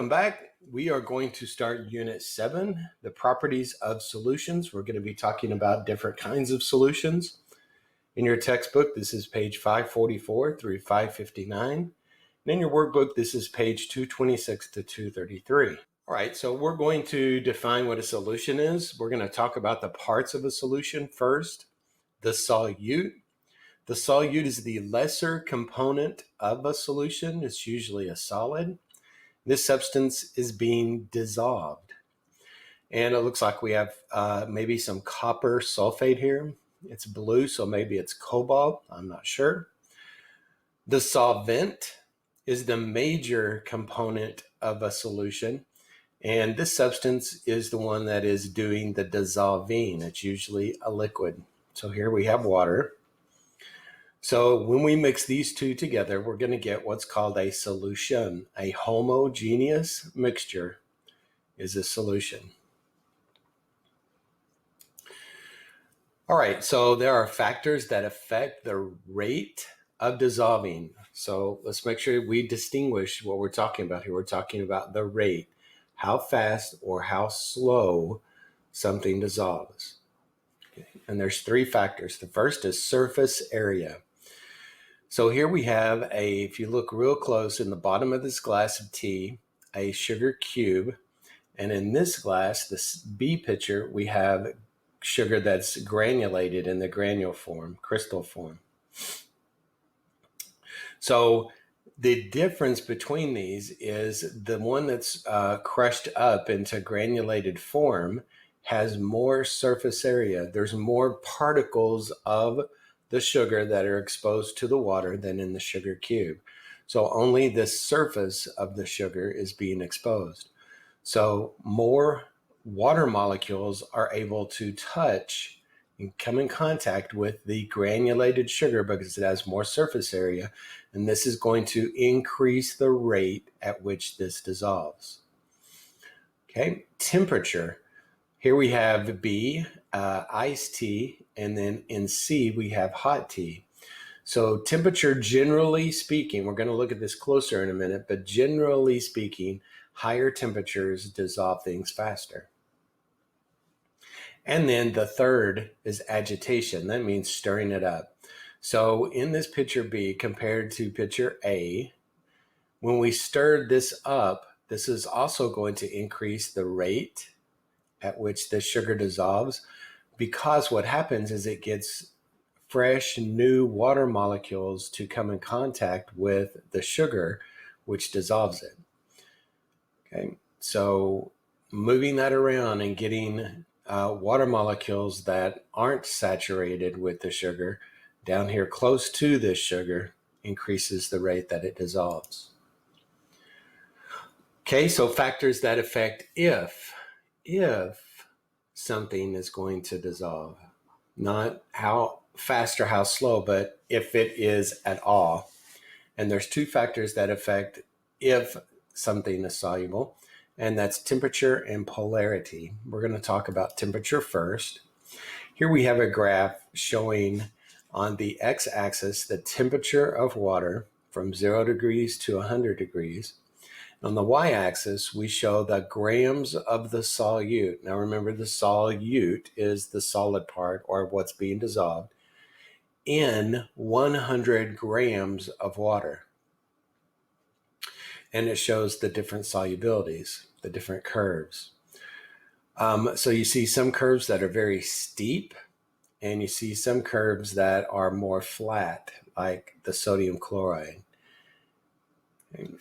welcome back. We are going to start Unit 7, the properties of solutions. We're going to be talking about different kinds of solutions. In your textbook, this is page 544 through 559. And in your workbook, this is page 226 to 233. All right, so we're going to define what a solution is. We're going to talk about the parts of a solution first. The solute. The solute is the lesser component of a solution. It's usually a solid. This substance is being dissolved. And it looks like we have maybe some copper sulfate here. It's blue, so maybe it's cobalt. I'm not sure. The solvent is the major component of a solution. And this substance is the one that is doing the dissolving. It's usually a liquid. So here we have water. So when we mix these two together, we're going to get what's called a solution. A homogeneous mixture is a solution. All right, so there are factors that affect the rate of dissolving. So let's make sure we distinguish what we're talking about here. We're talking about the rate, how fast or how slow something dissolves. Okay. And there's three factors. The first is surface area. So here we have if you look real close in the bottom of this glass of tea, a sugar cube. And in this glass, this B pitcher, we have sugar that's granulated in the granule form, crystal form. So the difference between these is the one that's crushed up into granulated form has more surface area. There's more particles of the sugar that are exposed to the water than in the sugar cube. So only the surface of the sugar is being exposed. So more water molecules are able to touch and come in contact with the granulated sugar because it has more surface area, and this is going to increase the rate at which this dissolves. Okay, temperature. Here we have B, iced tea, and then in C we have hot tea. So temperature, generally speaking, we're going to look at this closer in a minute, but generally speaking, higher temperatures dissolve things faster. And then the third is agitation. That means stirring it up. So in this picture B compared to picture A, when we stir this up, this is also going to increase the rate at which the sugar dissolves, because what happens is it gets fresh new water molecules to come in contact with the sugar, which dissolves it. Okay, so moving that around and getting water molecules that aren't saturated with the sugar down here close to this sugar increases the rate that it dissolves. Okay, so factors that affect if something is going to dissolve, not how fast or how slow, but if it is at all. And there's two factors that affect if something is soluble, and that's temperature and polarity. We're going to talk about temperature first. Here we have a graph showing on the x-axis the temperature of water from 0 degrees to 100 degrees. On the y-axis, we show the grams of the solute. Now remember, the solute is the solid part, or what's being dissolved, in 100 grams of water. And it shows the different solubilities, the different curves. So you see some curves that are very steep, and you see some curves that are more flat, like the sodium chloride.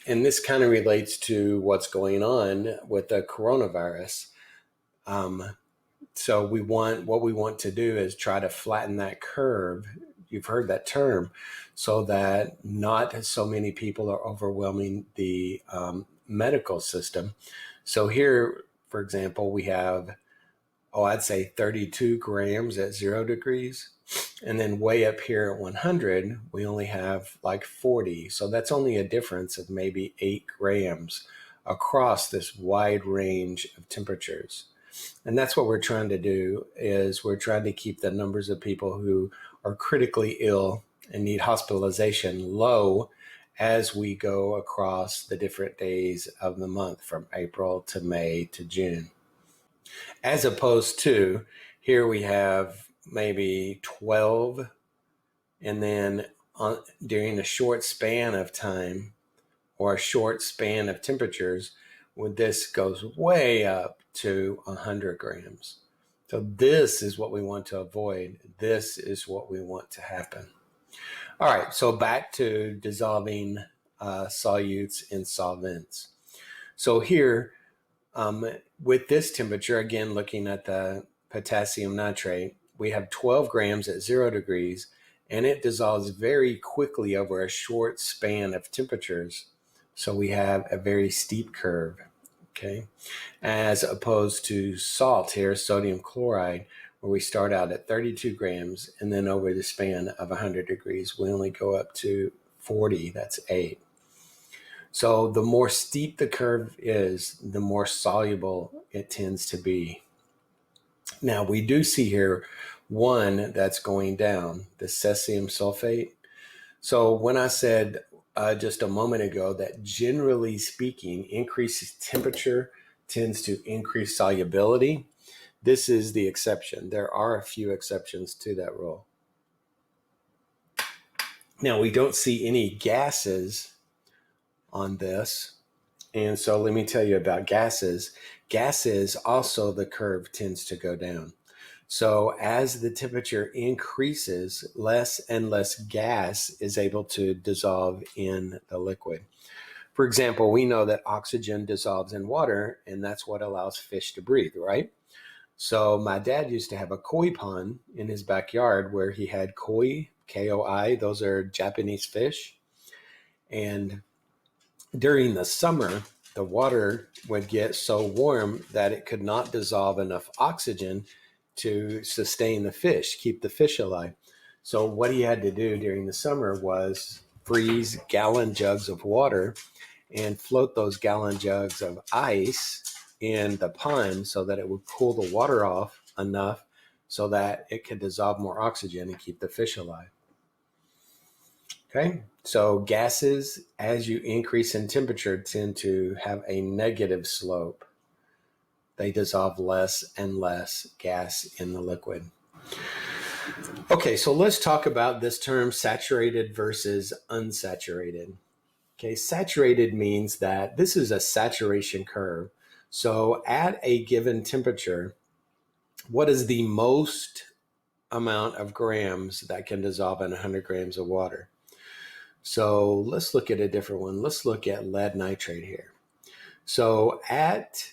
And this kind of relates to what's going on with the coronavirus. So what we want to do is try to flatten that curve. You've heard that term, so that not so many people are overwhelming the medical system. So here, for example, we have, I'd say 32 grams at 0 degrees. And then way up here at 100, we only have like 40. So that's only a difference of maybe 8 grams across this wide range of temperatures. And that's what we're trying to do, is we're trying to keep the numbers of people who are critically ill and need hospitalization low as we go across the different days of the month from April to May to June. As opposed to here we have maybe 12, and then during a short span of time or a short span of temperatures, when this goes way up to 100 grams. So this is what we want to avoid. This is what we want to happen. All right, so back to dissolving solutes in solvents. So here, with this temperature, again, looking at the potassium nitrate, we have 12 grams at 0 degrees, and it dissolves very quickly over a short span of temperatures. So we have a very steep curve, okay? As opposed to salt here, sodium chloride, where we start out at 32 grams, and then over the span of 100 degrees, we only go up to 40, that's 8. So the more steep the curve is, the more soluble it tends to be. Now we do see here one that's going down, the cesium sulfate. So when I said just a moment ago that generally speaking, increased temperature tends to increase solubility, this is the exception. There are a few exceptions to that rule. Now we don't see any gases on this. And so let me tell you about gases. Gases also, the curve tends to go down. So as the temperature increases, less and less gas is able to dissolve in the liquid. For example, we know that oxygen dissolves in water, and that's what allows fish to breathe, right? So my dad used to have a koi pond in his backyard where he had koi, K-O-I, those are Japanese fish. And during the summer, the water would get so warm that it could not dissolve enough oxygen to sustain the fish, keep the fish alive. So what he had to do during the summer was freeze gallon jugs of water and float those gallon jugs of ice in the pond so that it would cool the water off enough so that it could dissolve more oxygen and keep the fish alive. Okay, so gases, as you increase in temperature, tend to have a negative slope. They dissolve less and less gas in the liquid. Okay, so let's talk about this term saturated versus unsaturated. Okay, saturated means that this is a saturation curve. So at a given temperature, what is the most amount of grams that can dissolve in 100 grams of water? So let's look at a different one. Let's look at lead nitrate here. So at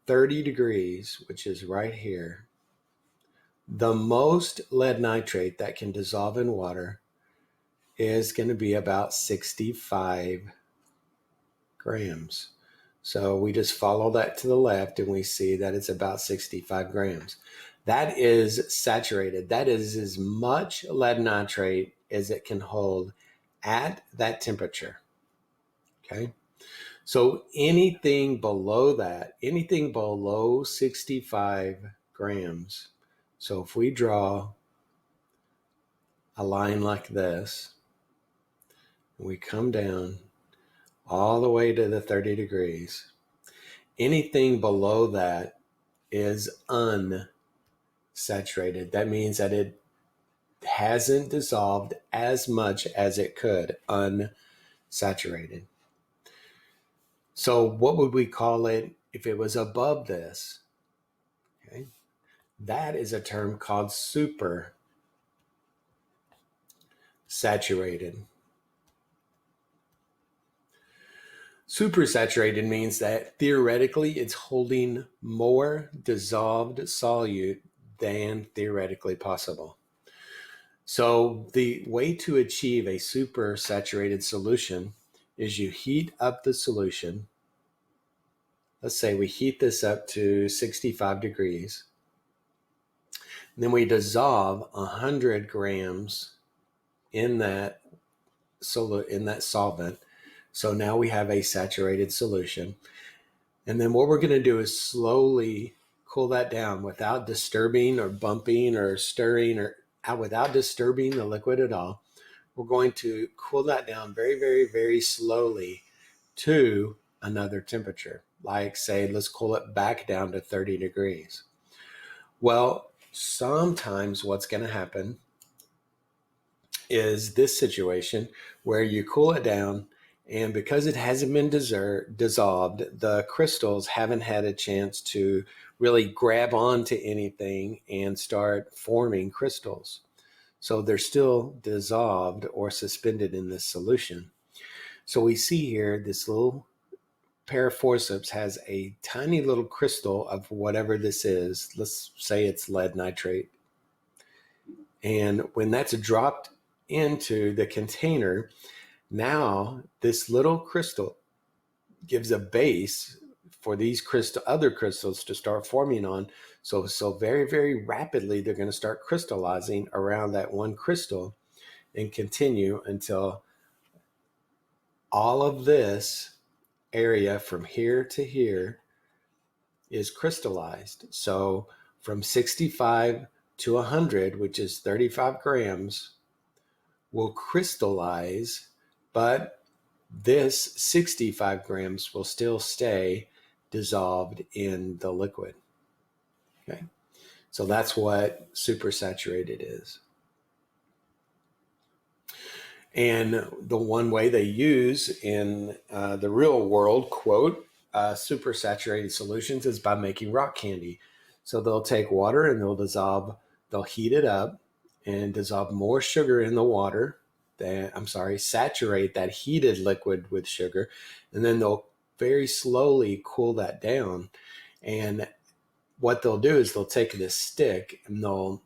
30 degrees, which is right here, the most lead nitrate that can dissolve in water is going to be about 65 grams. So we just follow that to the left and we see that it's about 65 grams. That is saturated. That is as much lead nitrate as it can hold at that temperature. Okay. So anything below that, anything below 65 grams. So if we draw a line like this, and we come down all the way to the 30 degrees, anything below that is unsaturated. That means that it hasn't dissolved as much as it could, unsaturated. So what would we call it if it was above this? Okay. That is a term called supersaturated. Supersaturated means that theoretically it's holding more dissolved solute than theoretically possible. So the way to achieve a supersaturated solution is you heat up the solution. Let's say we heat this up to 65 degrees. Then we dissolve 100 grams in that solvent. So now we have a saturated solution. And then what we're going to do is slowly cool that down without disturbing or bumping or stirring or without disturbing the liquid at all. we're going to cool that down very, very, very slowly to another temperature. Like, say, let's cool it back down to 30 degrees. Well, sometimes what's going to happen is this situation where you cool it down, and because it hasn't been dissolved, the crystals haven't had a chance to really grab onto anything and start forming crystals. So they're still dissolved or suspended in this solution. So we see here this little pair of forceps has a tiny little crystal of whatever this is. Let's say it's lead nitrate. And when that's dropped into the container, now this little crystal gives a base for these other crystals to start forming on. So very, very rapidly, they're going to start crystallizing around that one crystal and continue until all of this area from here to here is crystallized. So from 65 to 100, which is 35 grams, will crystallize, but this 65 grams will still stay dissolved in the liquid. Okay, so that's what supersaturated is. And the one way they use in the real world, quote, supersaturated solutions is by making rock candy. So they'll take water and they'll heat it up and dissolve more sugar in the water. Saturate that heated liquid with sugar, and then they'll very slowly cool that down. And what they'll do is they'll take this stick and they'll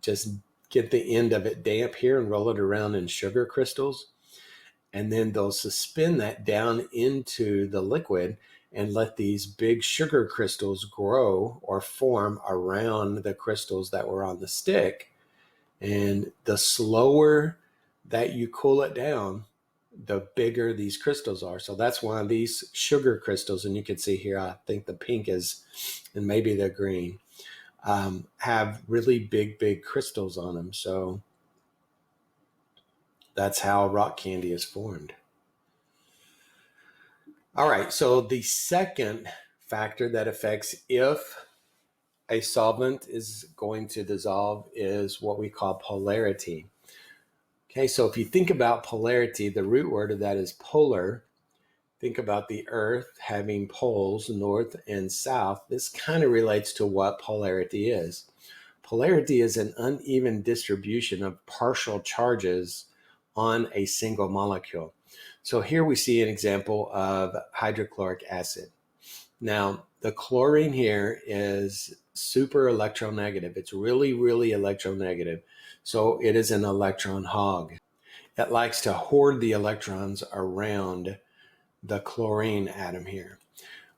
just get the end of it damp here and roll it around in sugar crystals. And then they'll suspend that down into the liquid and let these big sugar crystals grow or form around the crystals that were on the stick. And the slower that you cool it down, the bigger these crystals are. So that's one of these sugar crystals. And you can see here, I think the pink is, and maybe the green, have really big crystals on them. So that's how rock candy is formed. All right, so the second factor that affects if a solvent is going to dissolve is what we call polarity. Okay, so if you think about polarity, the root word of that is polar. Think about the Earth having poles, north and south. This kind of relates to what polarity is. Polarity is an uneven distribution of partial charges on a single molecule. So here we see an example of hydrochloric acid. Now, the chlorine here is super electronegative. It's really, really electronegative. So it is an electron hog. It likes to hoard the electrons around the chlorine atom here.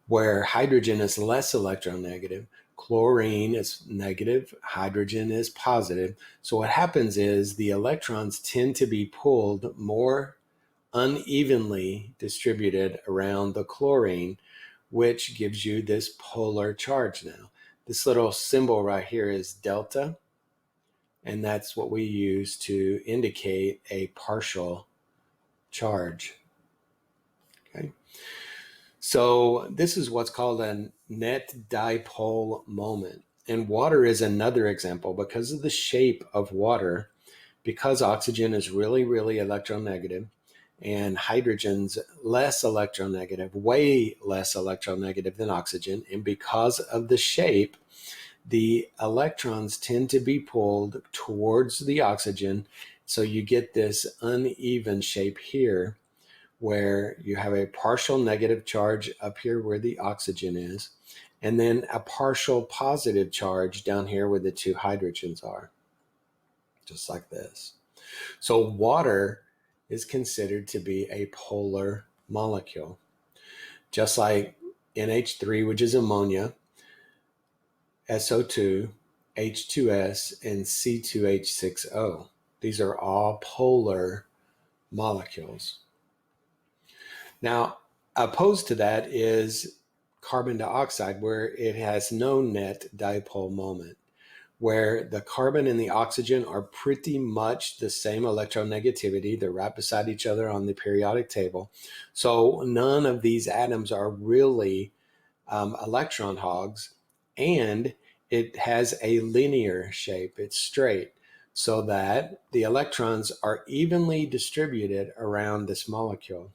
Where hydrogen is less electronegative, chlorine is negative, hydrogen is positive. So what happens is the electrons tend to be pulled more unevenly distributed around the chlorine, which gives you this polar charge now. This little symbol right here is delta, and that's what we use to indicate a partial charge. Okay. So this is what's called a net dipole moment. And water is another example because of the shape of water, because oxygen is really, really electronegative and hydrogen's less electronegative, way less electronegative than oxygen. And because of the shape, the electrons tend to be pulled towards the oxygen. So you get this uneven shape here, where you have a partial negative charge up here where the oxygen is, and then a partial positive charge down here where the two hydrogens are, just like this. So water is considered to be a polar molecule, just like NH3, which is ammonia, SO2, H2S, and C2H6O. These are all polar molecules. Now, opposed to that is carbon dioxide, where it has no net dipole moment. where the carbon and the oxygen are pretty much the same electronegativity. They're right beside each other on the periodic table. So none of these atoms are really electron hogs, and it has a linear shape. It's straight, so that the electrons are evenly distributed around this molecule.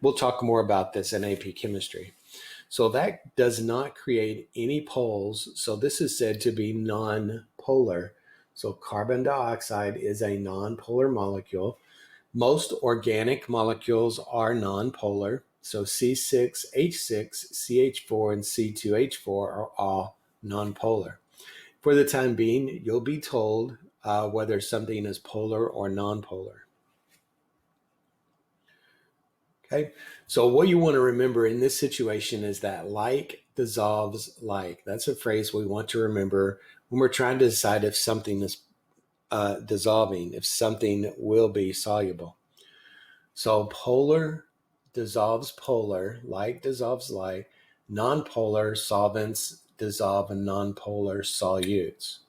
We'll talk more about this in AP chemistry. So that does not create any poles. So this is said to be non-polar. So carbon dioxide is a non-polar molecule. Most organic molecules are non-polar. So C6H6, CH4, and C2H4 are all non-polar. For the time being, you'll be told whether something is polar or non-polar. Okay, so what you want to remember in this situation is that like dissolves like. That's a phrase we want to remember when we're trying to decide if something is dissolving, if something will be soluble. So polar dissolves polar, like dissolves like. Non-polar solvents dissolve in non-polar solutes.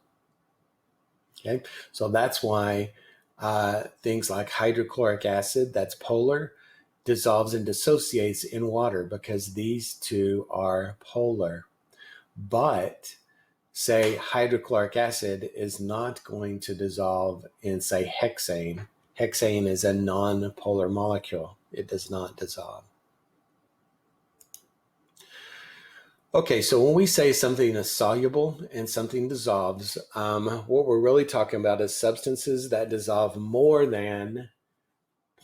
Okay, so that's why things like hydrochloric acid, that's polar, dissolves and dissociates in water because these two are polar. But say hydrochloric acid is not going to dissolve in, say, hexane. Hexane is a non-polar molecule. It does not dissolve. Okay, so when we say something is soluble and something dissolves, what we're really talking about is substances that dissolve more than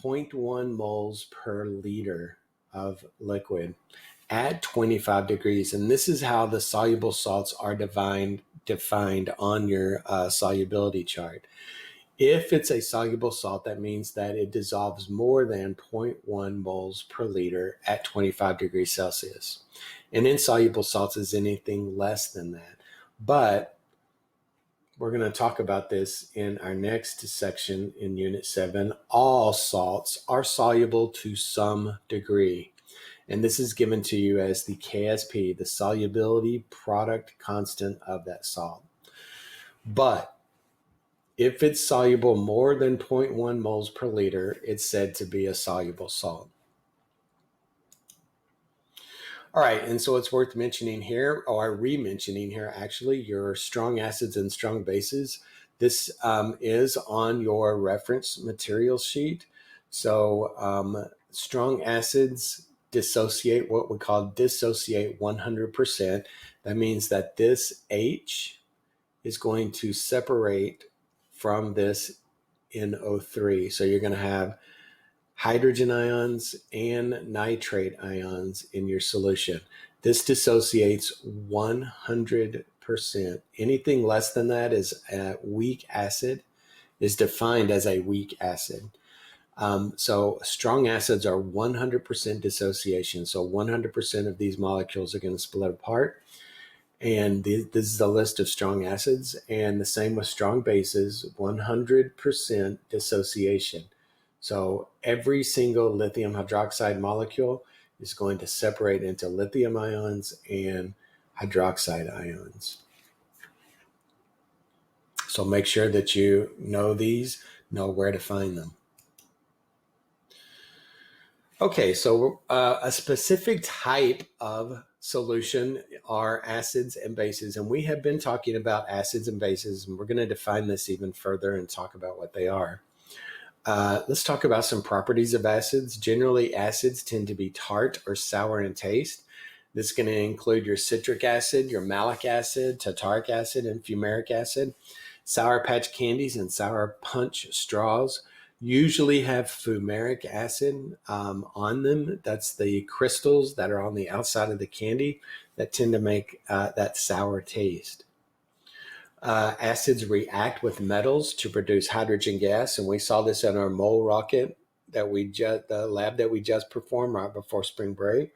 0.1 moles per liter of liquid at 25 degrees. And this is how the soluble salts are defined on your solubility chart. If it's a soluble salt, that means that it dissolves more than 0.1 moles per liter at 25 degrees Celsius. And insoluble salts is anything less than that. But we're going to talk about this in our next section in Unit 7. All salts are soluble to some degree. And this is given to you as the KSP, the solubility product constant of that salt. But if it's soluble more than 0.1 moles per liter, it's said to be a soluble salt. All right, and so it's worth mentioning here, or re-mentioning here, actually, your strong acids and strong bases. This is on your reference material sheet. So strong acids dissociate, what we call dissociate 100%. That means that this H is going to separate from this NO3. So you're going to have hydrogen ions and nitrate ions in your solution. This dissociates 100%. Anything less than that is a weak acid, is defined as a weak acid. So strong acids are 100% dissociation. So 100% of these molecules are going to split apart. And this is a list of strong acids. And the same with strong bases, 100% dissociation. So every single lithium hydroxide molecule is going to separate into lithium ions and hydroxide ions. So make sure that you know these, know where to find them. Okay, so a specific type of solution are acids and bases, and we have been talking about acids and bases, and we're going to define this even further and talk about what they are. Let's talk about some properties of acids. Generally, acids tend to be tart or sour in taste. This is going to include your citric acid, your malic acid, tartaric acid, and fumaric acid. Sour Patch candies and sour punch straws usually have fumaric acid on them. That's the crystals that are on the outside of the candy that tend to make that sour taste. Acids react with metals to produce hydrogen gas, and we saw this in our mole rocket that the lab that we just performed right before spring break,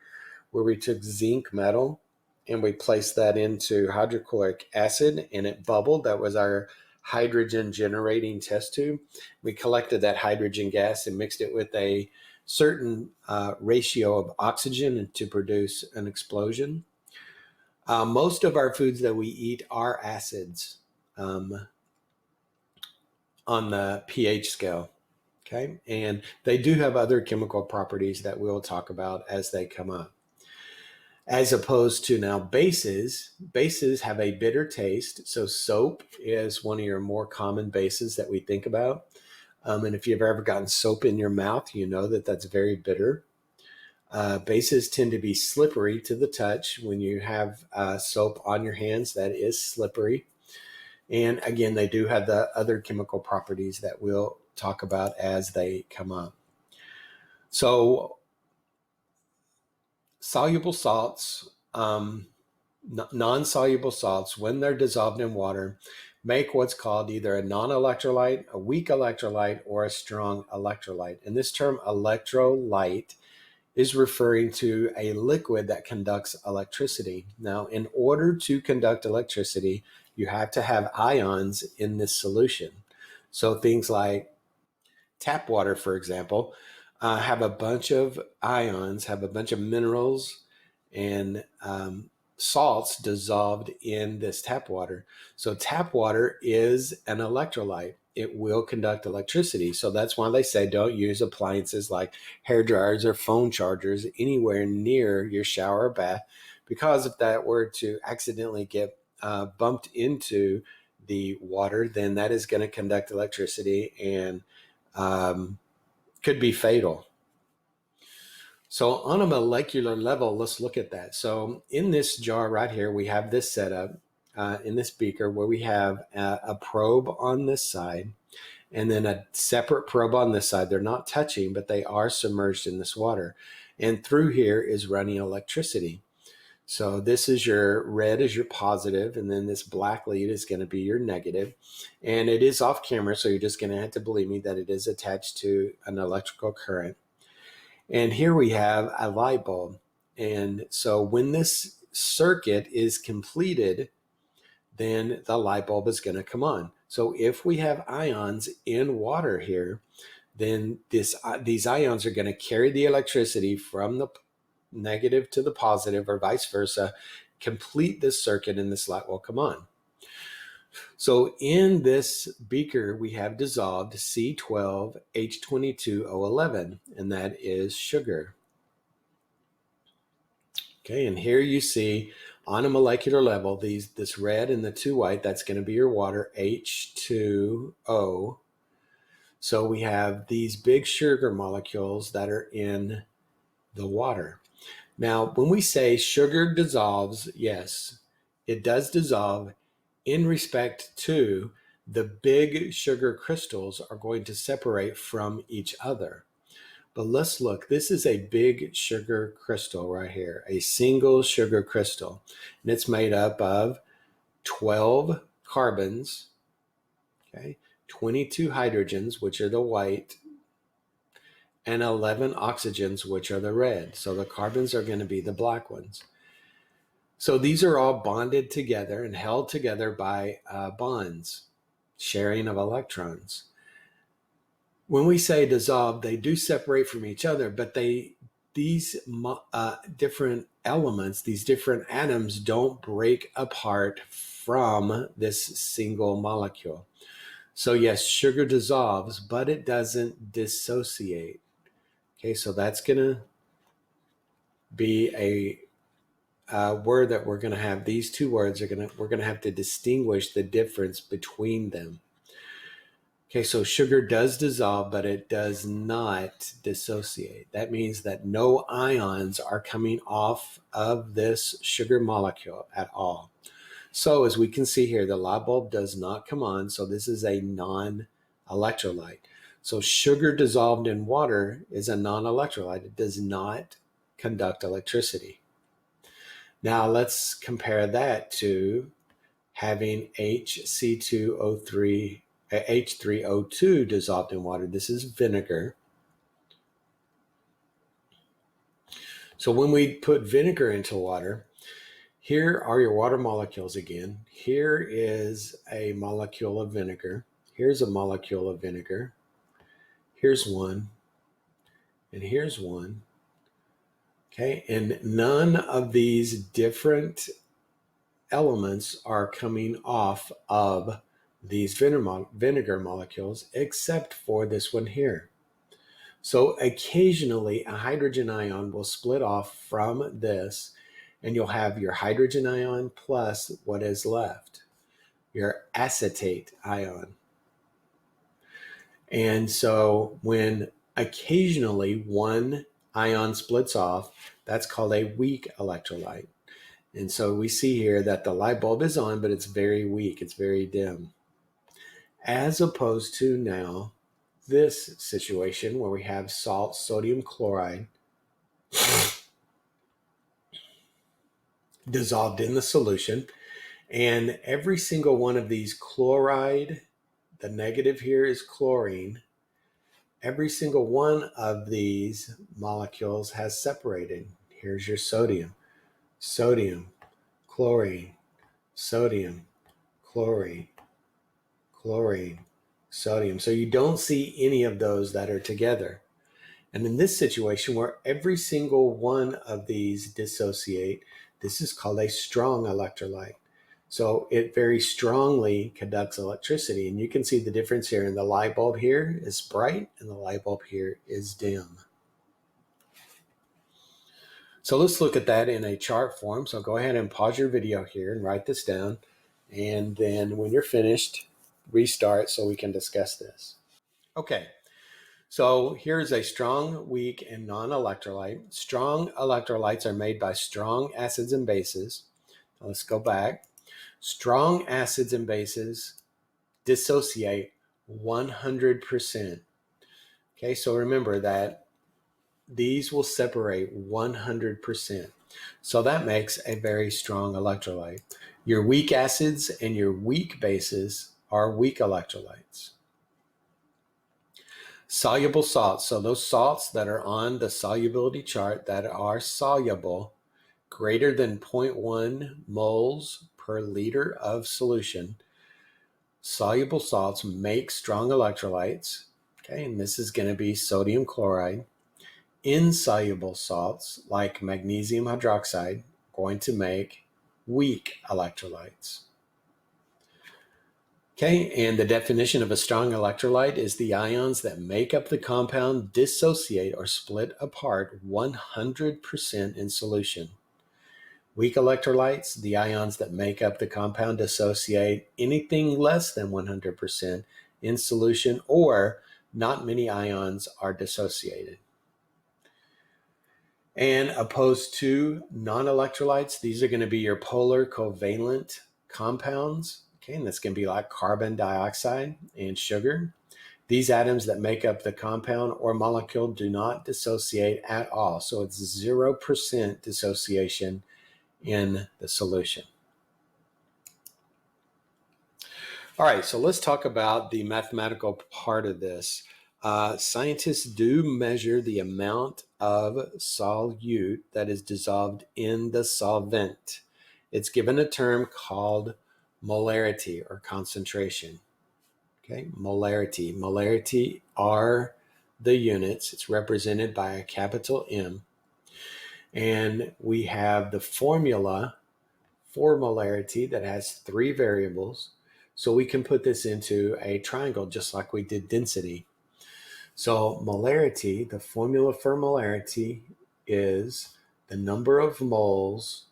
where we took zinc metal and we placed that into hydrochloric acid and it bubbled. That was our hydrogen generating test tube. We collected that hydrogen gas and mixed it with a certain ratio of oxygen to produce an explosion. Most of our foods that we eat are acids on the pH scale. Okay, and they do have other chemical properties that we'll talk about as they come up. As opposed to now bases have a bitter taste. So soap is one of your more common bases that we think about. And if you've ever gotten soap in your mouth, you know that that's very bitter. Bases tend to be slippery to the touch. When you have soap on your hands, that is slippery. And again, they do have the other chemical properties that we'll talk about as they come up. So soluble salts, non-soluble salts, when they're dissolved in water, make what's called either a non-electrolyte, a weak electrolyte, or a strong electrolyte. And this term electrolyte is referring to a liquid that conducts electricity. Now, in order to conduct electricity, you have to have ions in this solution. So things like tap water, for example, have a bunch of ions, have a bunch of minerals and salts dissolved in this tap water. So tap water is an electrolyte. It will conduct electricity. So that's why they say don't use appliances like hair dryers or phone chargers anywhere near your shower or bath, because if that were to accidentally get bumped into the water, then that is going to conduct electricity and could be fatal. So on a molecular level, let's look at that. So in this jar right here, we have this setup in this beaker where we have a probe on this side and then a separate probe on this side. They're not touching, but they are submerged in this water. And through here is running electricity. So this is your red is your positive, and then this black lead is going to be your negative. And it is off camera, so you're just going to have to believe me that it is attached to an electrical current. And here we have a light bulb. And so when this circuit is completed, then the light bulb is going to come on. So if we have ions in water here, then these ions are going to carry the electricity from the negative to the positive or vice versa, complete this circuit, and this light will come on. So in this beaker, we have dissolved C12H22O11, and that is sugar. Okay, and here you see on a molecular level, this red and the two white, that's going to be your water, H2O. So we have these big sugar molecules that are in the water. Now, when we say sugar dissolves, yes, it does dissolve in respect to the big sugar crystals are going to separate from each other. But let's look, this is a big sugar crystal right here, a single sugar crystal. And it's made up of 12 carbons, okay, 22 hydrogens, which are the white, and 11 oxygens, which are the red. So the carbons are going to be the black ones. So these are all bonded together and held together by bonds, sharing of electrons. When we say dissolve, they do separate from each other, but these different elements, these different atoms don't break apart from this single molecule. So yes, sugar dissolves, but it doesn't dissociate. Okay, so that's going to be a word that we're going to have. These two words we're going to have to distinguish the difference between them. Okay, so sugar does dissolve, but it does not dissociate. That means that no ions are coming off of this sugar molecule at all. So as we can see here, the light bulb does not come on, so this is a non-electrolyte. So sugar dissolved in water is a non-electrolyte. It does not conduct electricity. Now let's compare that to having H3O2 dissolved in water. This is vinegar. So when we put vinegar into water, here are your water molecules again. Here is a molecule of vinegar. Here's a molecule of vinegar. Here's one. And here's one. Okay, and none of these different elements are coming off of these vinegar molecules, except for this one here. So occasionally a hydrogen ion will split off from this, and you'll have your hydrogen ion plus what is left, your acetate ion. And so when occasionally one ion splits off, that's called a weak electrolyte. And so we see here that the light bulb is on, but it's very weak, it's very dim. As opposed to now, this situation where we have salt, sodium chloride, dissolved in the solution. And every single one of these chloride, the negative here is chlorine, every single one of these molecules has separated. Here's your sodium, sodium, chlorine, sodium, chlorine, chlorine, sodium. So you don't see any of those that are together. And in this situation where every single one of these dissociate, this is called a strong electrolyte. So it very strongly conducts electricity. And you can see the difference here. And the light bulb here is bright and the light bulb here is dim. So let's look at that in a chart form. So go ahead and pause your video here and write this down. And then when you're finished, restart so we can discuss this. Okay. So here's a strong, weak, and non-electrolyte. Strong electrolytes are made by strong acids and bases. Now let's go back. Strong acids and bases dissociate 100%. Okay, so remember that these will separate 100%. So that makes a very strong electrolyte. Your weak acids and your weak bases are weak electrolytes. Soluble salts, so those salts that are on the solubility chart that are soluble, greater than 0.1 moles per liter of solution. Soluble salts make strong electrolytes, okay, and this is going to be sodium chloride. Insoluble salts, like magnesium hydroxide, are going to make weak electrolytes. Okay, and the definition of a strong electrolyte is the ions that make up the compound dissociate or split apart 100% in solution. Weak electrolytes, the ions that make up the compound dissociate anything less than 100% in solution, or not many ions are dissociated. And opposed to non-electrolytes, these are going to be your polar covalent compounds. Okay, and that's going to be like carbon dioxide and sugar. These atoms that make up the compound or molecule do not dissociate at all. So it's 0% dissociation in the solution. All right, so let's talk about the mathematical part of this. Scientists do measure the amount of solute that is dissolved in the solvent. It's given a term called molarity or concentration. Okay, molarity. Molarity are the units. It's represented by a capital M. And we have the formula for molarity that has 3 variables. So we can put this into a triangle just like we did density. So molarity, the formula for molarity is the number of moles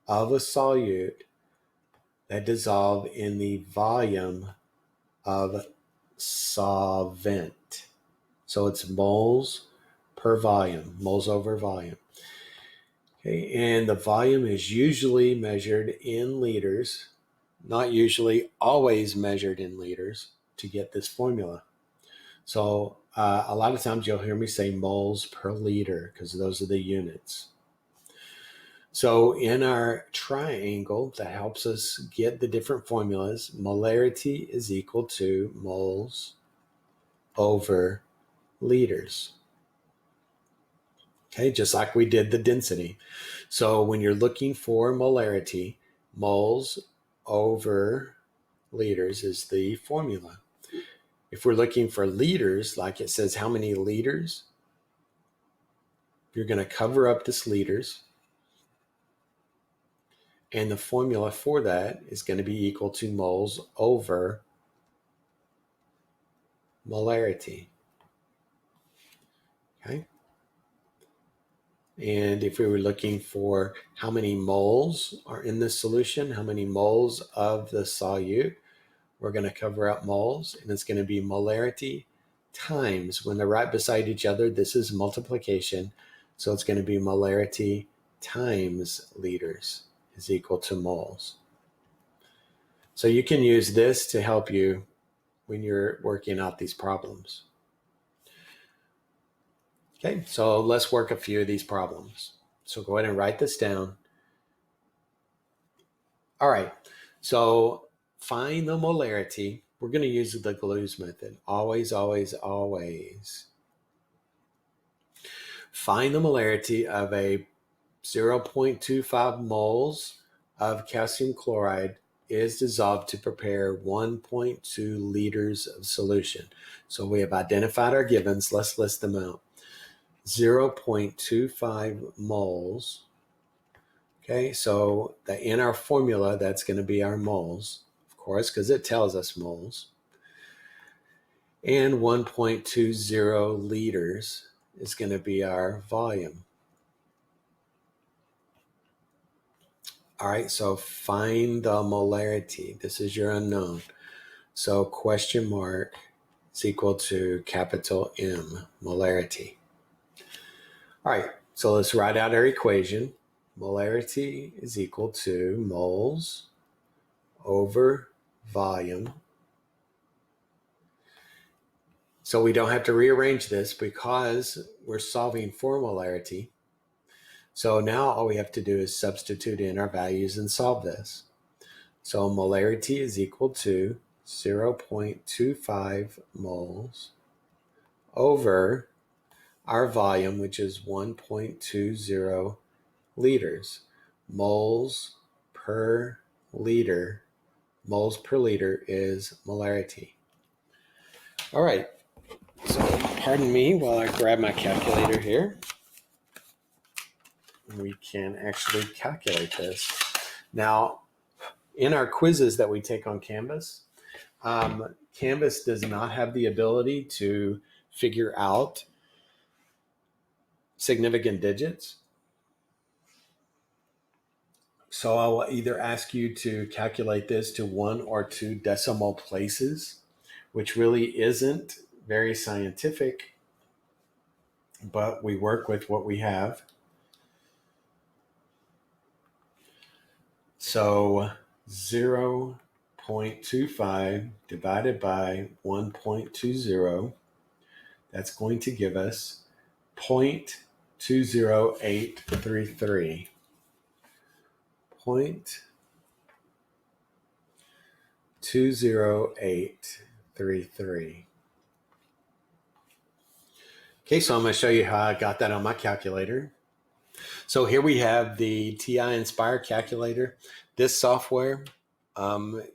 of a solute that dissolve in the volume of solvent. So it's moles per volume, moles over volume. Okay, and the volume is usually measured in liters, not usually, always measured in liters to get this formula. So a lot of times you'll hear me say moles per liter because those are the units. So in our triangle that helps us get the different formulas, molarity is equal to moles over liters. Okay, just like we did the density. So when you're looking for molarity, moles over liters is the formula. If we're looking for liters, like it says how many liters, you're going to cover up this liters. And the formula for that is going to be equal to moles over molarity. Okay. And if we were looking for how many moles are in this solution, how many moles of the solute, we're going to cover up moles, and it's going to be molarity times, when they're right beside each other, this is multiplication. So it's going to be molarity times liters is equal to moles. So you can use this to help you when you're working out these problems. Okay, so let's work a few of these problems. So go ahead and write this down. All right, so find the molarity. We're going to use the glues method. Always, always, always. Find the molarity of a 0.25 moles of calcium chloride is dissolved to prepare 1.2 liters of solution. So we have identified our givens. Let's list them out. 0.25 moles. Okay, so in our formula, that's going to be our moles, of course, because it tells us moles. And 1.20 liters is going to be our volume. All right, so find the molarity. This is your unknown. So question mark is equal to capital M, molarity. All right, so let's write out our equation. Molarity is equal to moles over volume. So we don't have to rearrange this because we're solving for molarity. So now all we have to do is substitute in our values and solve this. So molarity is equal to 0.25 moles over our volume, which is 1.20 liters. Moles per liter is molarity. All right, so pardon me while I grab my calculator here. We can actually calculate this. Now, in our quizzes that we take on Canvas, Canvas does not have the ability to figure out significant digits. So I will either ask you to calculate this to 1 or 2 decimal places, which really isn't very scientific, but we work with what we have. So 0.25 divided by 1.20, that's going to give us 0.20833. 0.20833. Okay, so I'm going to show you how I got that on my calculator. So here we have the TI Inspire calculator. This software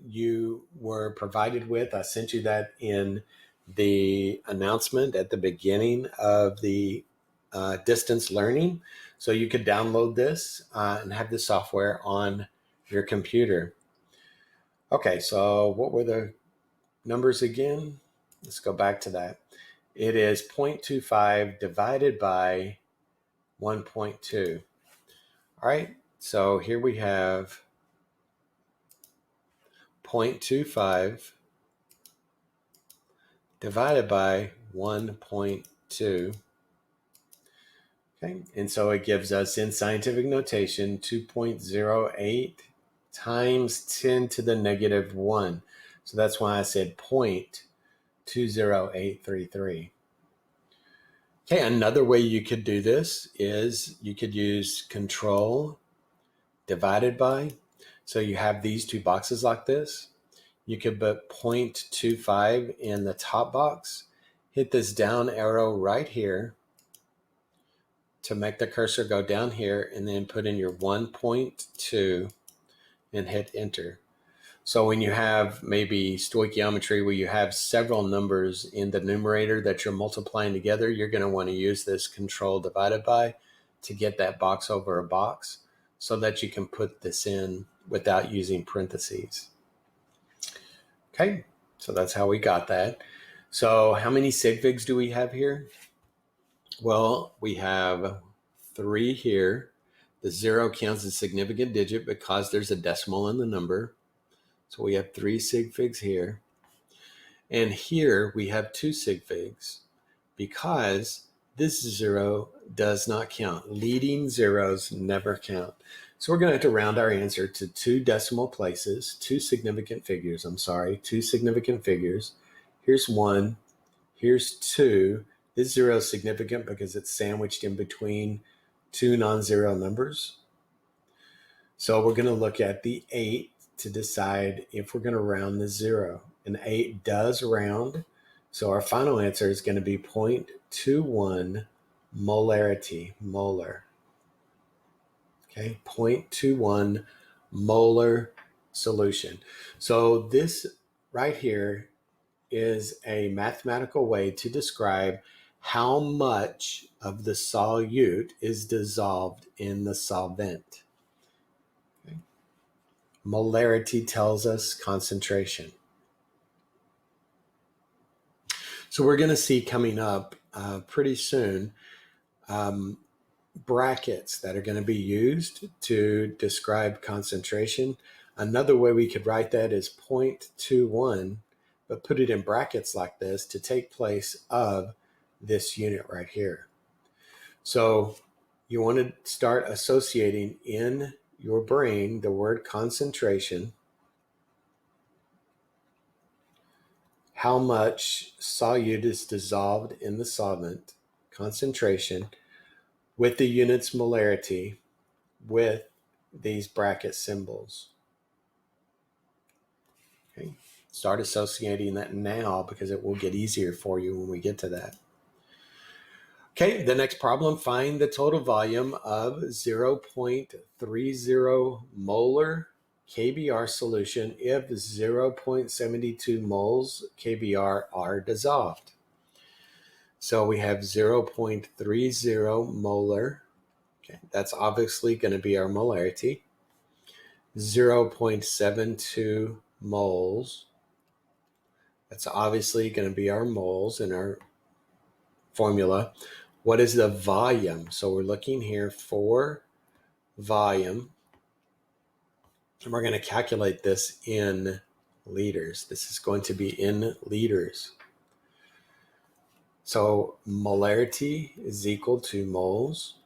you were provided with. I sent you that in the announcement at the beginning of the distance learning. So you could download this and have the software on your computer. Okay, so what were the numbers again? Let's go back to that. It is 0.25 divided by 1.2. All right, so here we have 0.25 divided by 1.2. Okay, and so it gives us in scientific notation 2.08 times 10 to the negative 1. So that's why I said 0.20833. Okay, another way you could do this is you could use control divided by. So you have these two boxes like this. You could put 0.25 in the top box, hit this down arrow right here to make the cursor go down here, and then put in your 1.2 and hit enter. So when you have maybe stoichiometry where you have several numbers in the numerator that you're multiplying together, you're going to want to use this control divided by to get that box over a box. so that you can put this in without using parentheses. Okay, so that's how we got that. So how many sig figs do we have here? Well, we have 3 here. The 0 counts as a significant digit because there's a decimal in the number. So we have 3 sig figs here. And here we have 2 sig figs because this 0 does not count. Leading zeros never count. So we're going to have to round our answer to 2 decimal places, 2 significant figures. 2 significant figures. Here's 1, here's 2. This 0 is significant because it's sandwiched in between 2 non-zero numbers. So we're going to look at the 8 to decide if we're going to round the 0. An 8 does round, so our final answer is going to be 0.21 molarity, molar. Okay, 0.21 molar solution. So this right here is a mathematical way to describe how much of the solute is dissolved in the solvent. Okay. Molarity tells us concentration. So we're going to see coming up pretty soon brackets that are going to be used to describe concentration. Another way we could write that is 0.21, but put it in brackets like this to take place of this unit right here. So you want to start associating in your brain the word concentration, how much solute is dissolved in the solvent, concentration, with the unit's molarity, with these bracket symbols. Okay. Start associating that now because it will get easier for you when we get to that. Okay, the next problem, find the total volume of 0.30 molar KBr solution if 0.72 moles KBr are dissolved. So we have 0.30 molar. Okay, that's obviously going to be our molarity. 0.72 moles. That's obviously going to be our moles in our formula. What is the volume? So we're looking here for volume. And we're going to calculate this in liters. This is going to be in liters. So molarity is equal to moles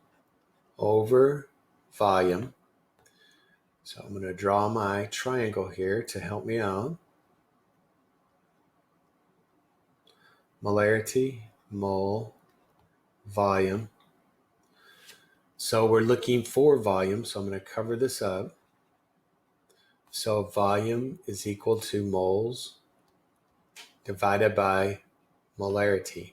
over volume. So I'm going to draw my triangle here to help me out. Molarity, mole, volume. So we're looking for volume, so I'm going to cover this up. So volume is equal to moles divided by molarity.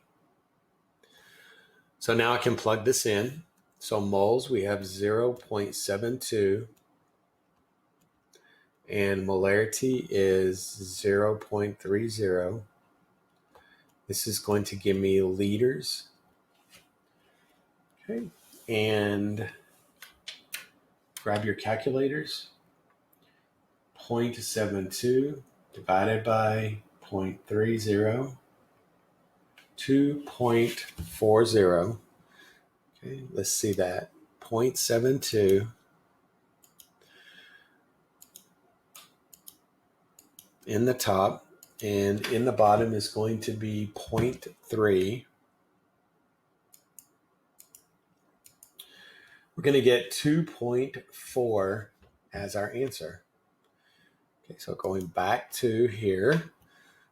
So now I can plug this in. So moles, we have 0.72 and molarity is 0.30. This is going to give me liters. Okay, and grab your calculators. 0.72 divided by 0.30, 2.40. Okay, let's see that. 0.72 in the top, and in the bottom is going to be 0.3. We're going to get 2.4 as our answer. Okay, so going back to here,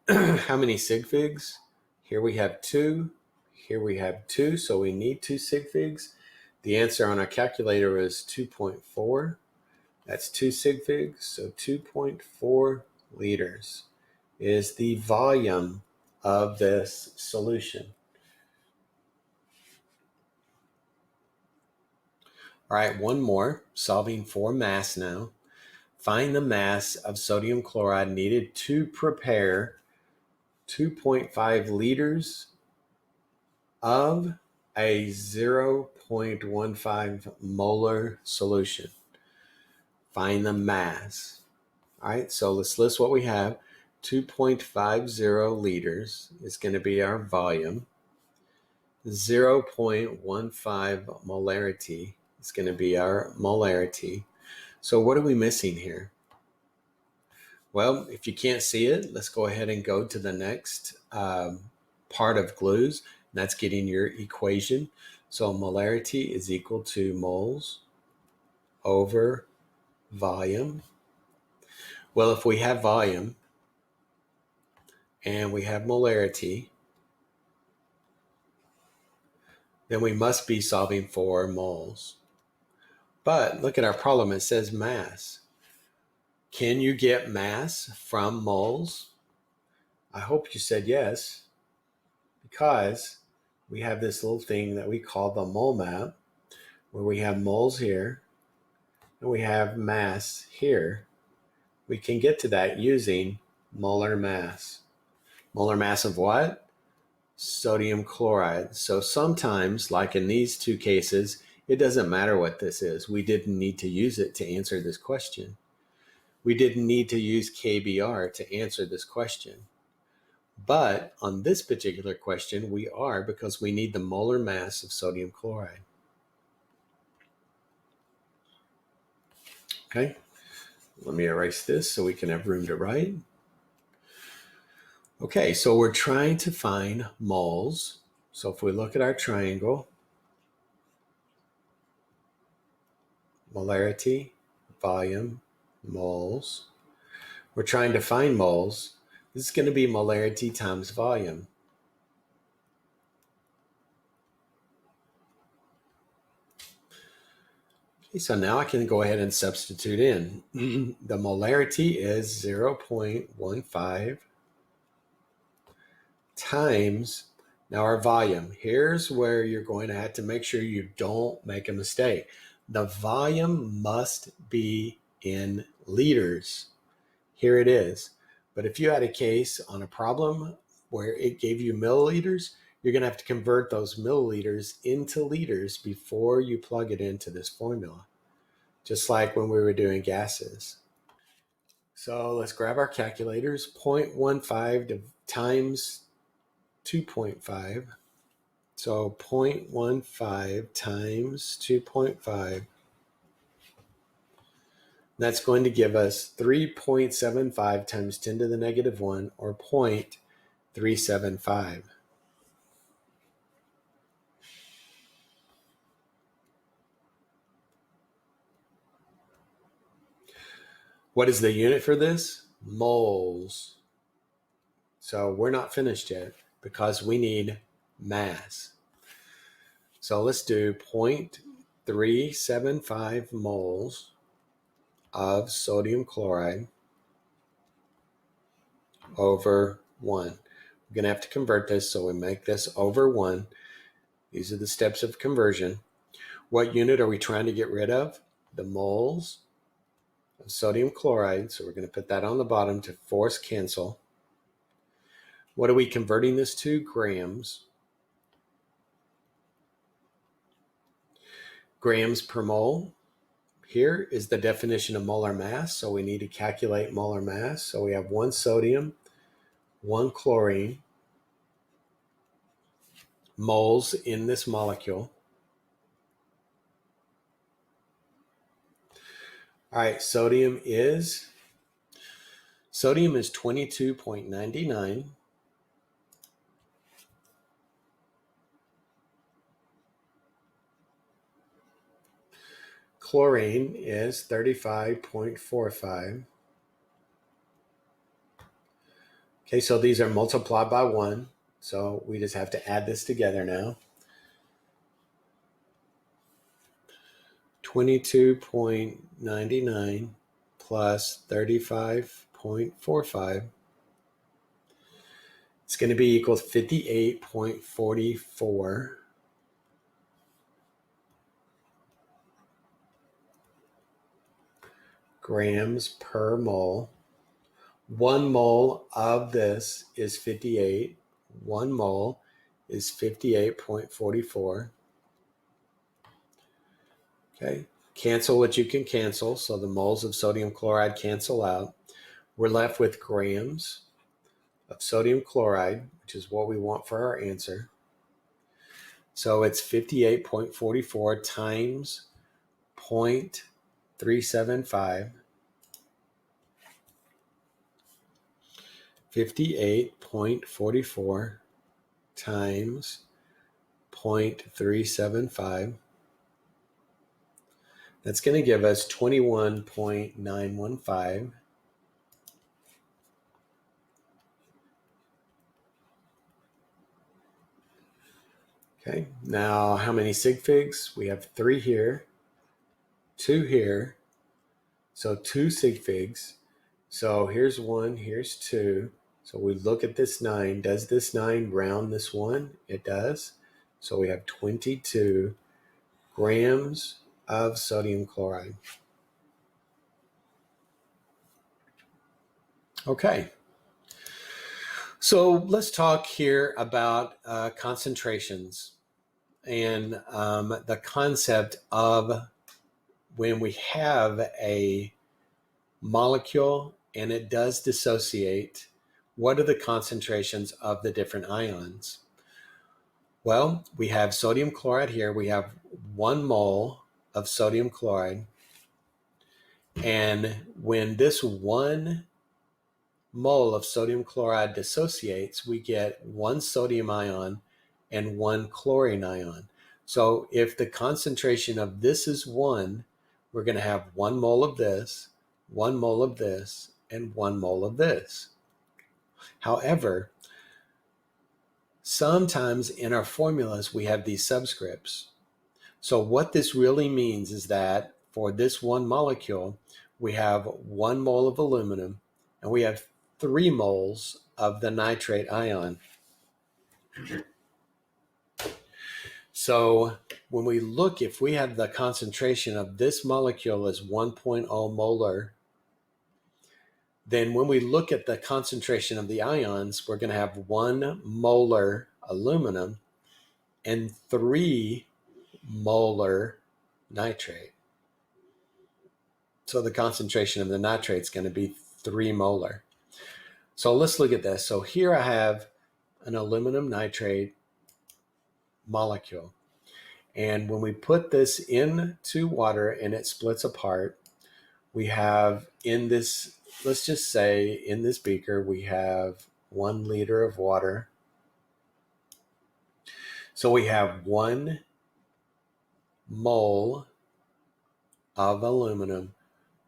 how many sig figs? Here we have 2, here we have 2, so we need 2 sig figs. The answer on our calculator is 2.4. That's 2 sig figs, so 2.4 liters is the volume of this solution. All right, one more, solving for mass now. Find the mass of sodium chloride needed to prepare 2.5 liters of a 0.15 molar solution. find the mass. All right, so let's list what we have. 2.50 liters is going to be our volume. 0.15 molarity is going to be our molarity. So what are we missing here? Well, if you can't see it, let's go ahead and go to the next part of glues. That's getting your equation. So molarity is equal to moles over volume. Well, if we have volume and we have molarity, then we must be solving for moles. But look at our problem. It says mass. Can you get mass from moles? I hope you said yes, because we have this little thing that we call the mole map, where we have moles here and we have mass here. We can get to that using molar mass. Molar mass of what? Sodium chloride. So sometimes, like in these two cases, it doesn't matter what this is. We didn't need to use it to answer this question. We didn't need to use KBR to answer this question. But on this particular question, we are, because we need the molar mass of sodium chloride. Okay, let me erase this so we can have room to write. Okay, so we're trying to find moles. So if we look at our triangle, molarity, volume, moles, we're trying to find moles. This is going to be molarity times volume. Okay, so now I can go ahead and substitute in. The molarity is 0.15 times, now our volume. Here's where you're going to have to make sure you don't make a mistake. The volume must be in liters. Here it is. But if you had a case on a problem where it gave you milliliters, you're going to have to convert those milliliters into liters before you plug it into this formula, just like when we were doing gases. So let's grab our calculators. 0.15 times 2.5. So 0.15 times 2.5. That's going to give us 3.75 times 10 to the negative 1, or 0.375. What is the unit for this? Moles. So we're not finished yet because we need mass. So let's do 0.375 moles of sodium chloride over 1. We're going to have to convert this, so we make this over 1. These are the steps of conversion. What unit are we trying to get rid of? The moles of sodium chloride. So we're going to put that on the bottom to force cancel. What are we converting this to? Grams. Grams per mole. Here is the definition of molar mass. So we need to calculate molar mass. So we have 1 sodium, 1 chlorine, moles in this molecule. All right, sodium is 22.99. Chlorine is 35.45. Okay, so these are multiplied by 1. So we just have to add this together now. 22.99 plus 35.45. It's going to be equal to 58.44 grams per mole. 1 mole of this is 58. 1 mole is 58.44. Okay, Cancel what you can cancel, so the moles of sodium chloride cancel out. We're left with grams of sodium chloride, which is what we want for our answer. So it's 58.44 times 0.375. 58.44 times 0.375. That's going to give us 21.915. Okay, now how many sig figs? We have 3 here, 2 here, so 2 sig figs. So here's 1, here's 2. So we look at this 9. Does this 9 round this 1? It does. So we have 22 grams of sodium chloride. Okay. So let's talk here about concentrations and the concept of when we have a molecule and it does dissociate, what are the concentrations of the different ions? Well, we have sodium chloride here. We have 1 mole of sodium chloride. And when this 1 mole of sodium chloride dissociates, we get 1 sodium ion and 1 chlorine ion. So if the concentration of this is 1, we're going to have 1 mole of this, 1 mole of this, and 1 mole of this. However, sometimes in our formulas, we have these subscripts. So what this really means is that for this 1 molecule, we have 1 mole of aluminum, and we have 3 moles of the nitrate ion. So when we look, if we have the concentration of this molecule as 1.0 molar, then when we look at the concentration of the ions, we're going to have 1 molar aluminum and 3 molar nitrate. So the concentration of the nitrate is going to be 3 molar. So let's look at this. So here I have an aluminum nitrate molecule. And when we put this into water and it splits apart, we have in this, let's just say in this beaker, we have 1 liter of water. So we have 1 mole of aluminum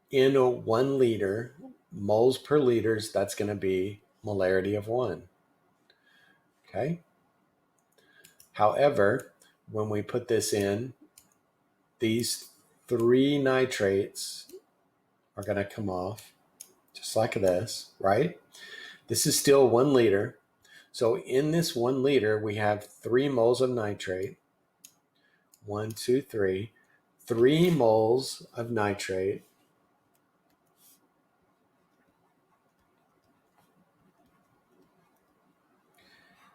in 1 liter. Moles per liters, that's going to be molarity of 1. Okay. However, when we put this in, these 3 nitrates are going to come off just like this, right? This is still 1 liter. So in this 1 liter, we have 3 moles of nitrate. 1, 2, 3. 3 moles of nitrate.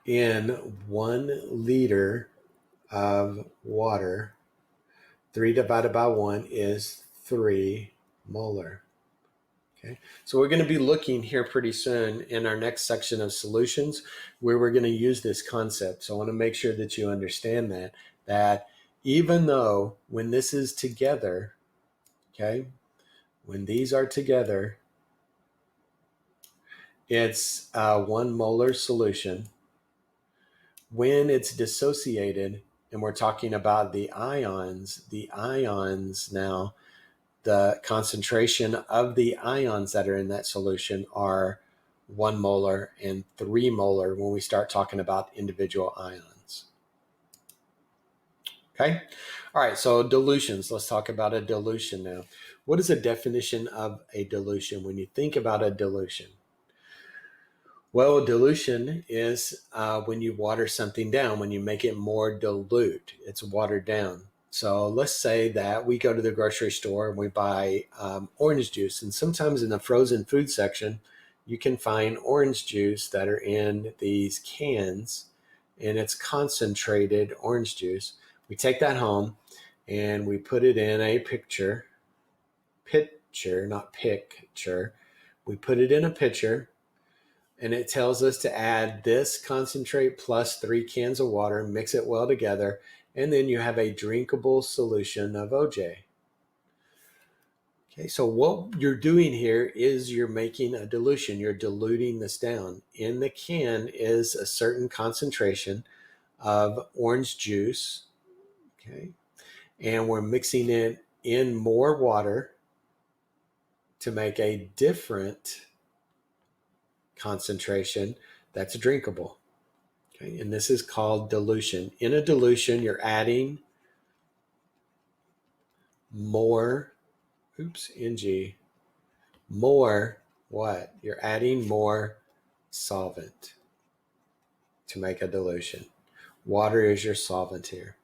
In 1 liter of water. 3 divided by 1 is 3 molar. Okay, so we're going to be looking here pretty soon in our next section of solutions where we're going to use this concept. So I want to make sure that you understand that even though when this is together, okay, when these are together, it's 1 molar solution. When it's dissociated, and we're talking about the ions now, the concentration of the ions that are in that solution are 1 molar and 3 molar when we start talking about individual ions. Okay. All right. So dilutions. Let's talk about a dilution now. What is a definition of a dilution when you think about a dilution? Well, dilution is when you water something down, when you make it more dilute, it's watered down. So let's say that we go to the grocery store and we buy orange juice. And sometimes in the frozen food section, you can find orange juice that are in these cans, and it's concentrated orange juice. We take that home and we put it in a pitcher, not picture. We put it in a pitcher, and it tells us to add this concentrate plus 3 cans of water, mix it well together, and then you have a drinkable solution of OJ. Okay, so what you're doing here is you're making a dilution. You're diluting this down. In the can is a certain concentration of orange juice, okay, and we're mixing it in more water to make a different concentration that's drinkable. Okay, and this is called dilution. In a dilution, you're adding more, more what? You're adding more solvent to make a dilution. Water is your solvent here.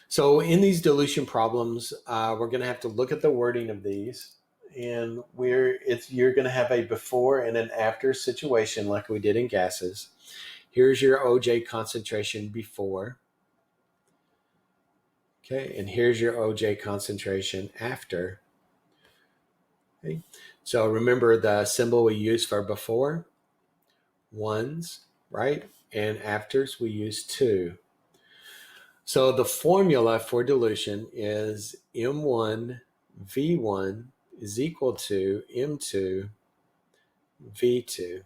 So in these dilution problems, we're going to have to look at the wording of these, and you're going to have a before and an after situation like we did in gases. Here's your OJ concentration before. Okay, and here's your OJ concentration after. Okay, so remember the symbol we use for before, ones, right? And afters we use 2. So the formula for dilution is M1 V1 is equal to M2 V2,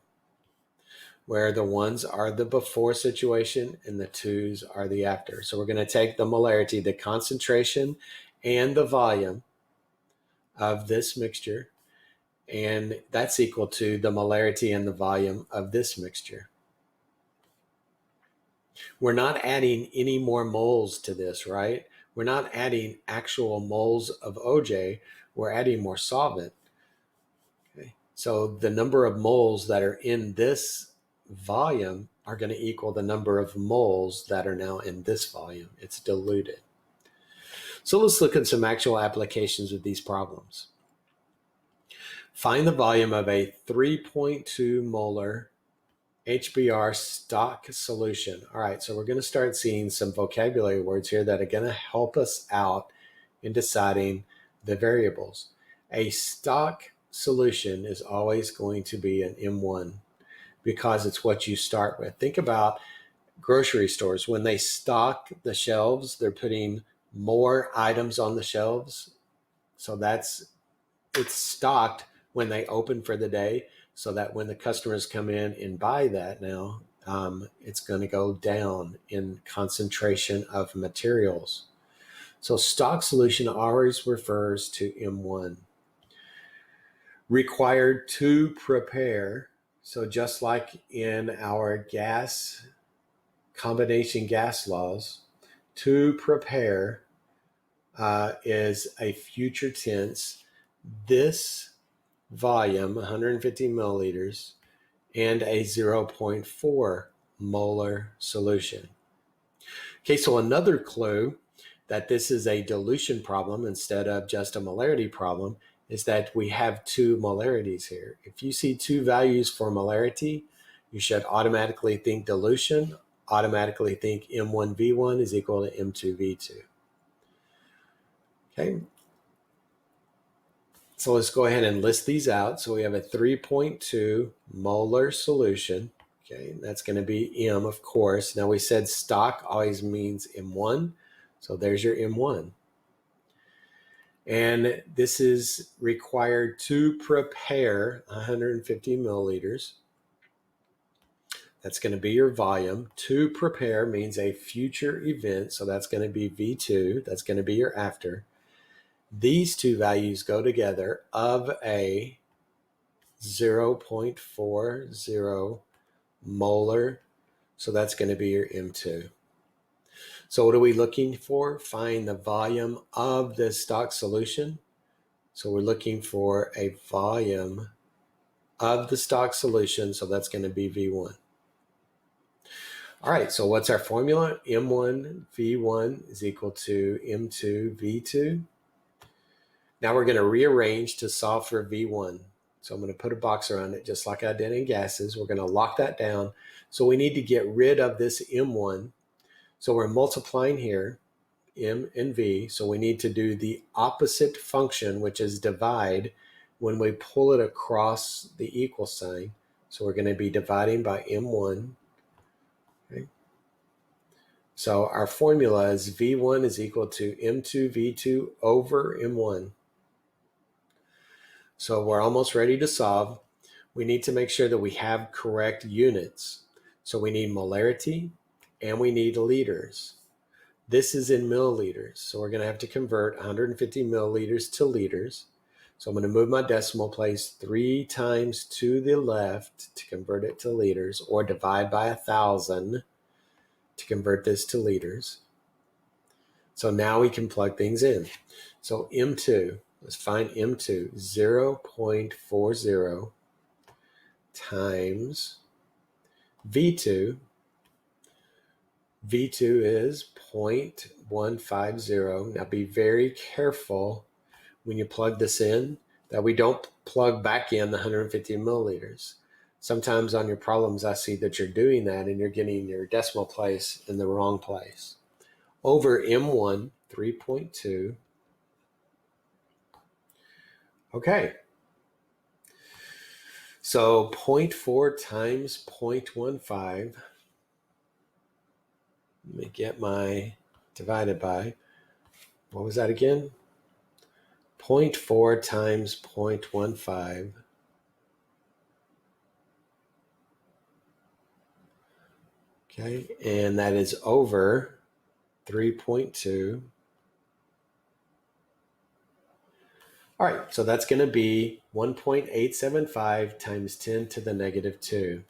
where the 1s are the before situation and the 2s are the after. So we're going to take the molarity, the concentration and the volume of this mixture, and that's equal to the molarity and the volume of this mixture. We're not adding any more moles to this, right? We're not adding actual moles of OJ. We're adding more solvent. Okay. So the number of moles that are in this volume are going to equal the number of moles that are now in this volume. It's diluted. So let's look at some actual applications of these problems. Find the volume of a 3.2 molar HBr stock solution. All right, so we're going to start seeing some vocabulary words here that are going to help us out in deciding the variables. A stock solution is always going to be an M1 because it's what you start with. Think about grocery stores. When they stock the shelves, they're putting more items on the shelves. So it's stocked when they open for the day, so that when the customers come in and buy that now, it's going to go down in concentration of materials. So stock solution always refers to M1. Required to prepare. So just like in our combination gas laws, to prepare is a future tense. This volume, 150 milliliters, and a 0.4 molar solution. Okay, so another clue that this is a dilution problem instead of just a molarity problem is that we have 2 molarities here. If you see 2 values for molarity, you should automatically think dilution, automatically think M1V1 is equal to M2V2. Okay. So let's go ahead and list these out. So we have a 3.2 molar solution. Okay, that's going to be M, of course. Now we said stock always means M1. So there's your M1. And this is required to prepare 150 milliliters. That's going to be your volume. To prepare means a future event. So that's going to be V2. That's going to be your after. These 2 values go together of a 0.40 molar. So that's going to be your M2. So what are we looking for? Find the volume of the stock solution. So we're looking for a volume of the stock solution. So that's going to be V1. All right, so what's our formula? M1 V1 is equal to M2 V2. Now we're going to rearrange to solve for V1. So I'm going to put a box around it just like I did in gases. We're going to lock that down. So we need to get rid of this M1. So we're multiplying here. M and V. So we need to do the opposite function, which is divide, when we pull it across the equal sign. So we're going to be dividing by M1. Okay. So our formula is V1 is equal to M2 V2 over M1. So we're almost ready to solve. We need to make sure that we have correct units. So we need molarity and we need liters. This is in milliliters. So we're going to have to convert 150 milliliters to liters. So I'm going to move my decimal place 3 times to the left to convert it to liters, or divide by 1,000 to convert this to liters. So now we can plug things in. So M2, let's find M2, 0.40 times V2. V2 is 0.150. Now be very careful when you plug this in that we don't plug back in the 150 milliliters. Sometimes on your problems, I see that you're doing that and you're getting your decimal place in the wrong place. Over M1, 3.2. Okay. So 0.4 times 0.15. Let me get my divided by. What was that again? 0.4 times 0.15. Okay, and that is over 3.2. All right, so that's going to be 1.875 times 10 to the negative 2.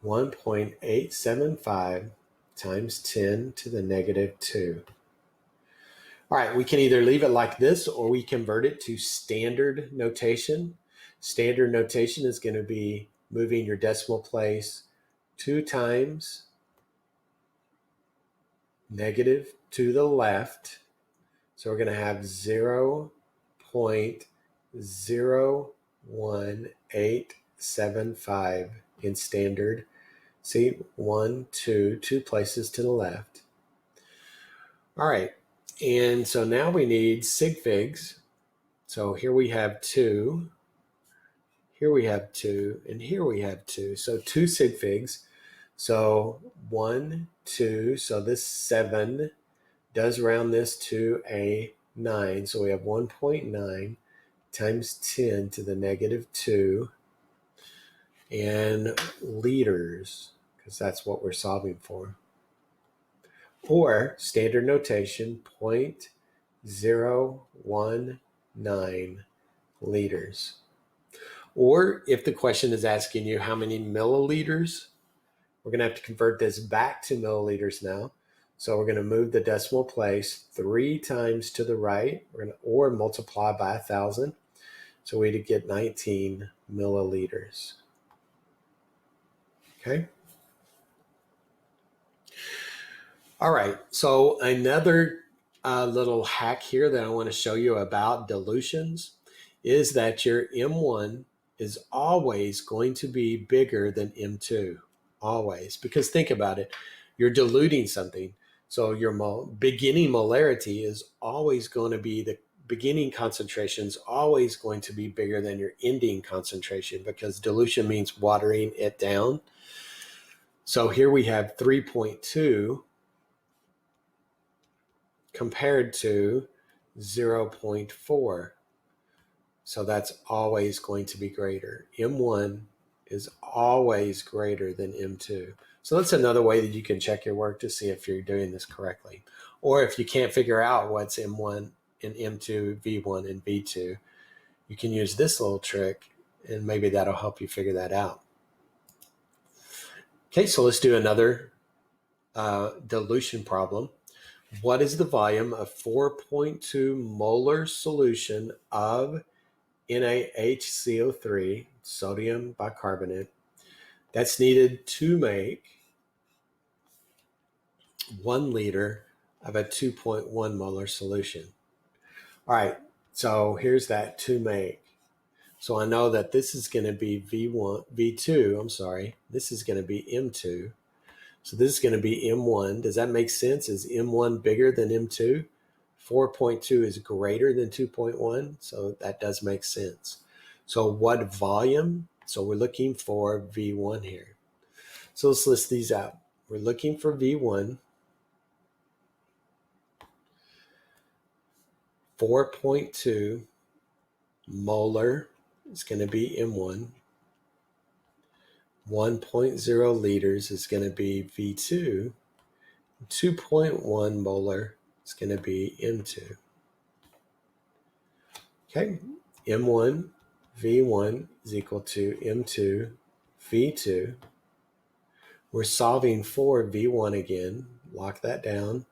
1.875 times 10 to the negative 2. All right, we can either leave it like this or we convert it to standard notation. Standard notation is going to be moving your decimal place 2 times negative to the left. So we're going to have 0.01875 in standard. See, 1, 2 places to the left. All right, and so now we need sig figs. So here we have 2, here we have 2, and here we have 2. So 2 sig figs. So 1, 2, so this 7 does round this to a 9. So we have 1.9 times 10 to the negative 2 and liters, because that's what we're solving for. Or standard notation, 0.019 liters. Or if the question is asking you how many milliliters, we're going to have to convert this back to milliliters now. So we're going to move the decimal place 3 times to the right, or multiply by 1,000. So we'd get 19 milliliters. Okay. All right. So another little hack here that I want to show you about dilutions is that your M1 is always going to be bigger than M2. Always. Because think about it. You're diluting something. So your beginning molarity is always going to be, the beginning concentration is always going to be bigger than your ending concentration, because dilution means watering it down. So here we have 3.2 compared to 0.4. So that's always going to be greater. M1 is always greater than M2. So that's another way that you can check your work to see if you're doing this correctly. Or if you can't figure out what's M1 and M2, V1 and V2, you can use this little trick and maybe that'll help you figure that out. Okay, so let's do another dilution problem. What is the volume of 4.2 molar solution of NaHCO3, sodium bicarbonate, that's needed to make 1 liter of a 2.1 molar solution? All right, so here's that to make. So I know that this is going to be V2, this is going to be M2. So this is going to be M1. Does that make sense? Is M1 bigger than M2? 4.2 is greater than 2.1, so that does make sense. So what volume? So we're looking for V1 here. So let's list these out. We're looking for V1, 4.2 molar is going to be M1. 1.0 liters is going to be V2. 2.1 molar is going to be M2. Okay, M1 V1 is equal to M2 V2. We're solving for V1 again. Lock that down.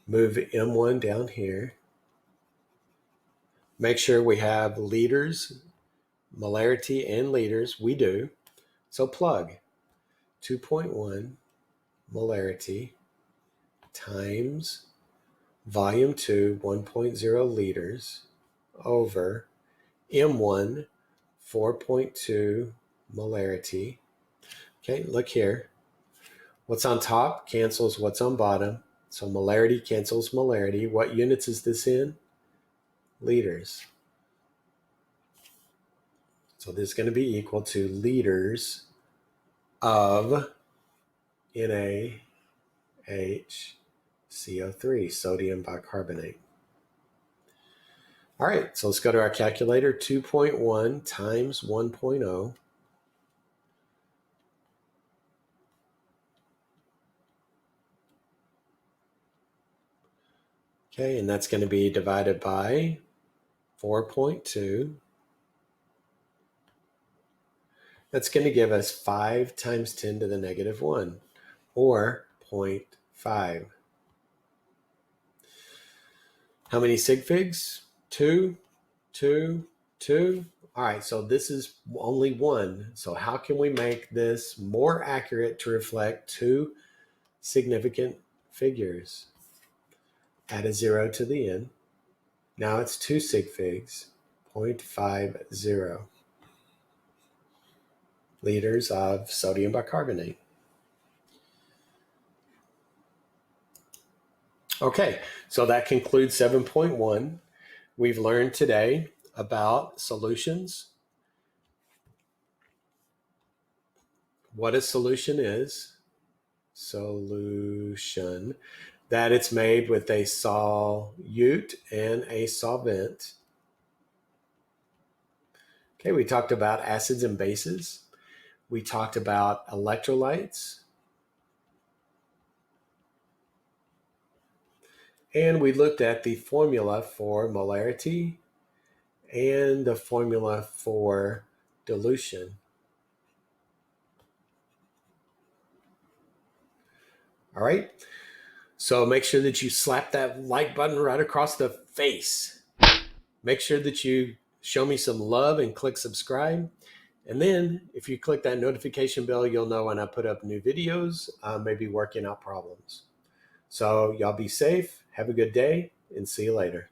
Move M1 down here. Make sure we have liters, molarity, and liters. We do. So plug 2.1 molarity times volume 2, 1.0 liters over M1, 4.2 molarity. Okay, look here. What's on top cancels what's on bottom. So molarity cancels molarity. What units is this in? Liters. So this is going to be equal to liters of NaHCO3, sodium bicarbonate. All right, so let's go to our calculator. 2.1 times 1.0. Okay, and that's going to be divided by 4.2. That's going to give us 5 times 10 to the negative 1, or 0.5. How many sig figs? 2, 2, 2. All right, so this is only 1. So how can we make this more accurate to reflect 2 significant figures? Add a 0 to the end. Now it's 2 sig figs, 0.50 liters of sodium bicarbonate. Okay, so that concludes 7.1. We've learned today about solutions, what a solution is, solution, that it's made with a solute and a solvent. Okay, we talked about acids and bases. We talked about electrolytes. And we looked at the formula for molarity and the formula for dilution. All right, so make sure that you slap that like button right across the face. Make sure that you show me some love and click subscribe. And then if you click that notification bell, you'll know when I put up new videos, maybe working out problems. So y'all be safe, have a good day, and see you later.